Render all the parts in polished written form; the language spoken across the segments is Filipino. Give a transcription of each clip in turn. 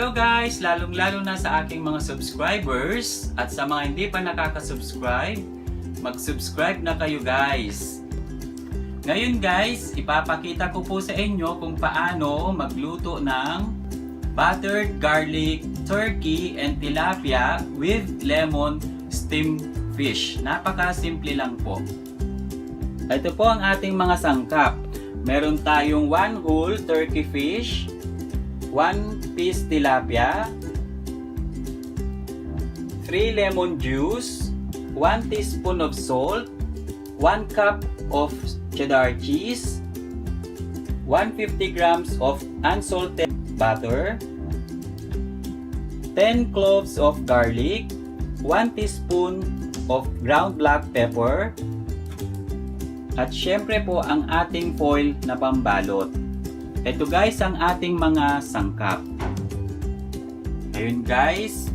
Hello guys! Lalong-lalo na sa aking mga subscribers at sa mga hindi pa nakaka-subscribe, mag-subscribe na kayo guys. Ngayon guys, ipapakita ko po sa inyo kung paano magluto ng buttered garlic, turkey, and tilapia with lemon steamed fish. Napaka-simple lang po. Ito po ang ating mga sangkap. Meron tayong 1 whole turkey fish, 1 piece tilapia, 3 lemon juice, 1 teaspoon of salt, 1 cup of cheddar cheese, 150 grams of unsalted butter, 10 cloves of garlic, 1 teaspoon of ground black pepper, at syempre po ang ating foil na pambalot. Ito guys ang ating mga sangkap. Ngayon guys,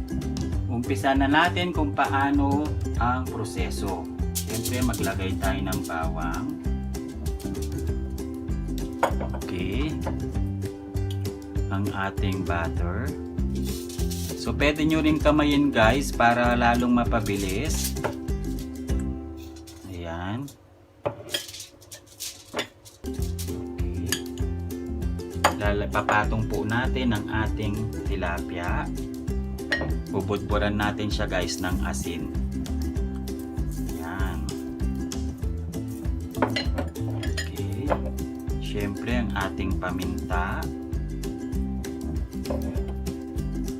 umpisa na natin kung paano ang proseso. Siyempre maglagay tayo ng bawang. Okay. Ang ating butter. So pwede nyo rin kamayin guys para lalong mapabilis. Ayan. Papatong po natin ang ating tilapia. Bubudburan natin siya guys ng asin. Yan. Okay. Siyempre ang ating paminta.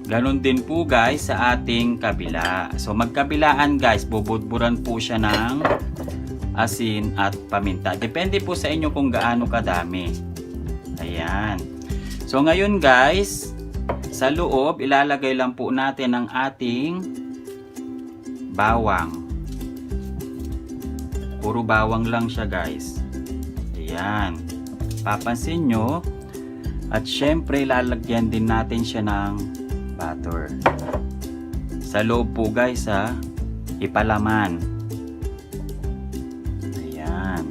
Ganon din po guys sa ating kabila. So magkabilaan guys, bubudburan po siya ng asin at paminta. Depende po sa inyo kung gaano kadami. Ayan. So ngayon guys, sa loob ilalagay lang po natin ang ating bawang. Puro bawang lang siya guys. Ayan. Papansin nyo. At syempre lalagyan din natin siya ng butter. Sa loob po guys ha, ipalaman. Ayan.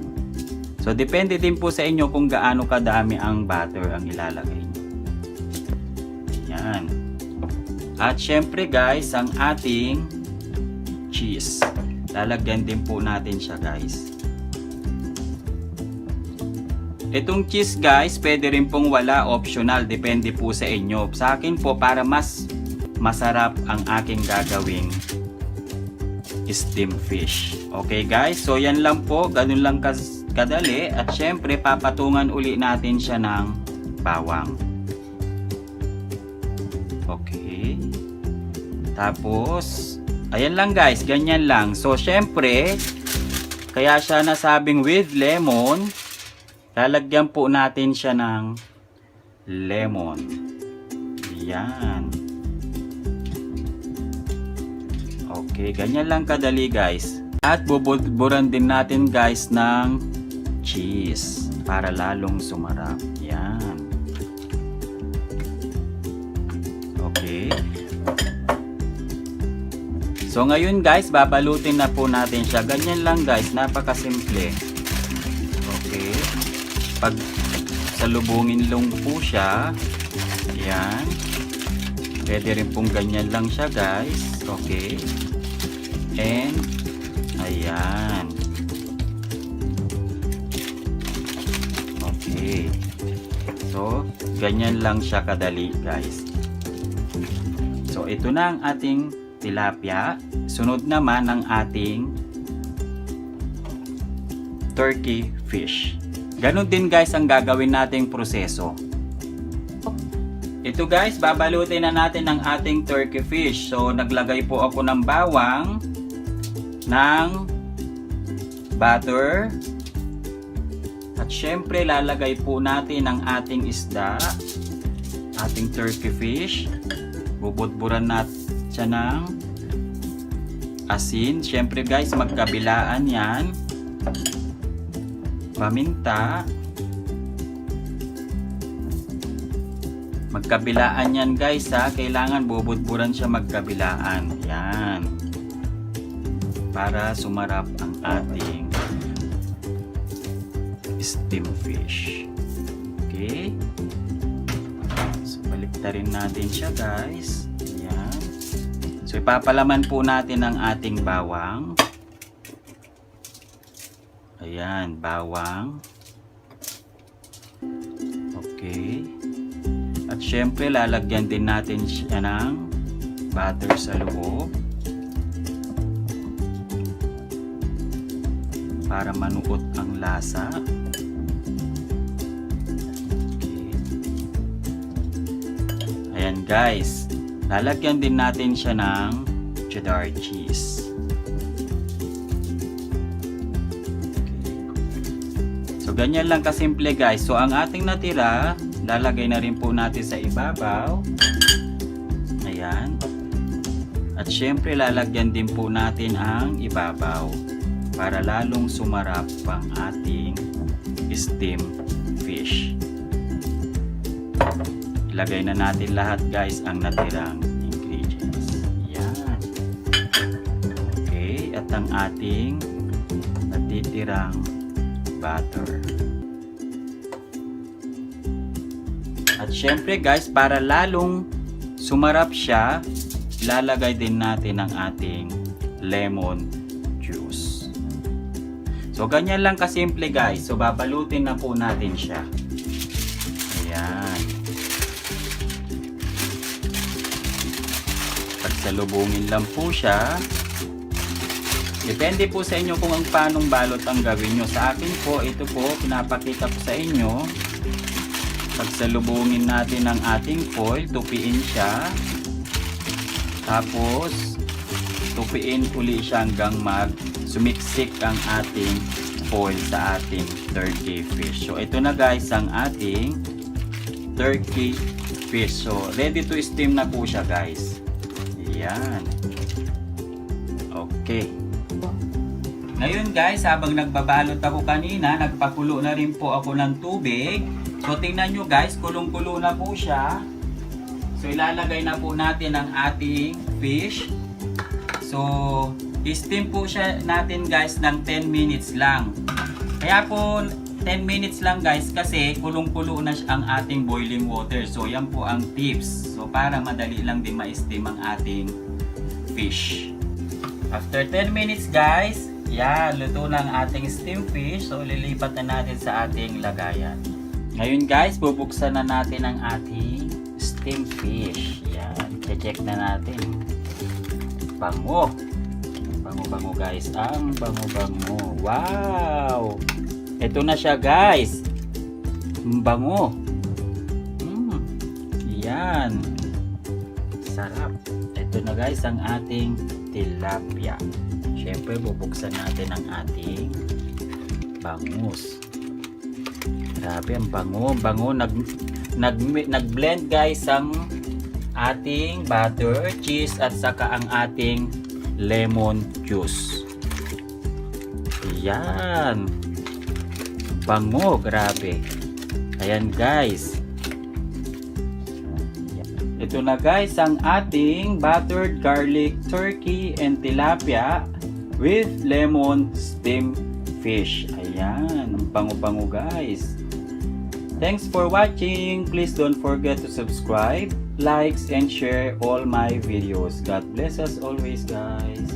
So depende din po sa inyo kung gaano kadami ang butter ang ilalagay nyo. Ayan. At syempre guys, ang ating cheese. Lalagyan din po natin siya guys. Itong cheese guys, pwede rin pong wala, optional. Depende po sa inyo. Sa akin po, para mas masarap ang aking gagawing steamed fish. Okay guys, so yan lang po. Ganun lang kadali. At syempre, papatungan uli natin siya ng bawang. Okay. Tapos, ayan lang guys, ganyan lang. So, syempre, kaya siya nasabing with lemon, lalagyan po natin siya ng lemon. Yan. Okay, ganyan lang kadali guys. At bubudburan din natin guys ng cheese para lalong sumarap. Yan. Okay. So ngayon guys, babalutin na po natin siya. Ganyan lang guys, napakasimple. Okay. Pag salubungin lang po siya, yan. Pwede rin pong ganyan lang siya guys. Okay. And ayan. Okay. So, ganyan lang siya kadali guys. So, ito na ang ating tilapia. Sunod naman ang ating turkey fish. Ganon din guys ang gagawin nating proseso. Ito guys, babalutin na natin ang ating turkey fish. So, naglagay po ako ng bawang, ng butter, at syempre lalagay po natin ang ating isda, ating turkey fish. Bubudburan natin siya ng asin. Syempre guys, magkabilaan yan. Paminta. Magkabilaan yan guys ha. Kailangan bubudburan siya magkabilaan. Yan. Para sumarap ang ating steamed fish. Okay. So balik Pakita rin natin siya guys. Ayan. So ipapalaman po natin ang ating bawang. Ayan, bawang. Okay. At syempre lalagyan din natin siya ng butter sa loob. Para manuot ang lasa. Okay. Ayan guys. Lalagyan din natin siya ng cheddar cheese. Ganyan lang kasimple guys. So ang ating natira, lalagay na rin po natin sa ibabaw. Ayan. At syempre lalagyan din po natin ang ibabaw para lalong sumarap ang ating steamed fish. Ilagay na natin lahat guys ang natirang ingredients. Ayan. Okay. At ang ating natitirang butter. At syempre guys, para lalong sumarap siya, lalagay din natin ang ating lemon juice. So ganyan lang kasimple guys. So babalutin na po natin siya. Ayan. Pagsalubungin lang po siya. Depende po sa inyo kung ang paanong balot ang gawin nyo. Sa akin po, ito po, pinapakita ko sa inyo. Pagsalubungin natin ang ating foil, tupiin siya. Tapos, tupiin uli siya hanggang sumiksik ang ating foil sa ating turkey fish. So, ito na guys ang ating turkey fish. So, ready to steam na po siya guys. Ayan. Okay. Ngayon guys, habang nagbabalot ako kanina, nagpakulo na rin po ako ng tubig. So tingnan nyo guys, kulong-kulo na po siya. So ilalagay na po natin ang ating fish. So i-steam po siya natin guys ng 10 minutes lang. Kaya po 10 minutes lang guys kasi kulong-kulo na ang ating boiling water. So yan po ang tips. So para madali lang din ma-steam ang ating fish. After 10 minutes guys, yan, luto na ang ating steamed fish. So, lilipat na natin sa ating lagayan. Ngayon guys, bubuksan na natin ang ating steamed fish. Yan, check na natin. Bango. Bango-bango guys. Ang bango-bango. Wow! Ito na siya guys. Bango. Yan. Sarap. Ito na guys ang ating tilapia. Siyempre, bubuksan natin ang ating bangus. Grabe, ang bango. Bango. Nag-blend guys ang ating butter, cheese, at saka ang ating lemon juice. Yan. Bango. Grabe. Ayan guys. Ito na guys ang ating buttered garlic turkey and tilapia with lemon steamed fish. Ayan, ang bango-bango guys. Thanks for watching. Please don't forget to subscribe, likes, and share all my videos. God bless us always guys.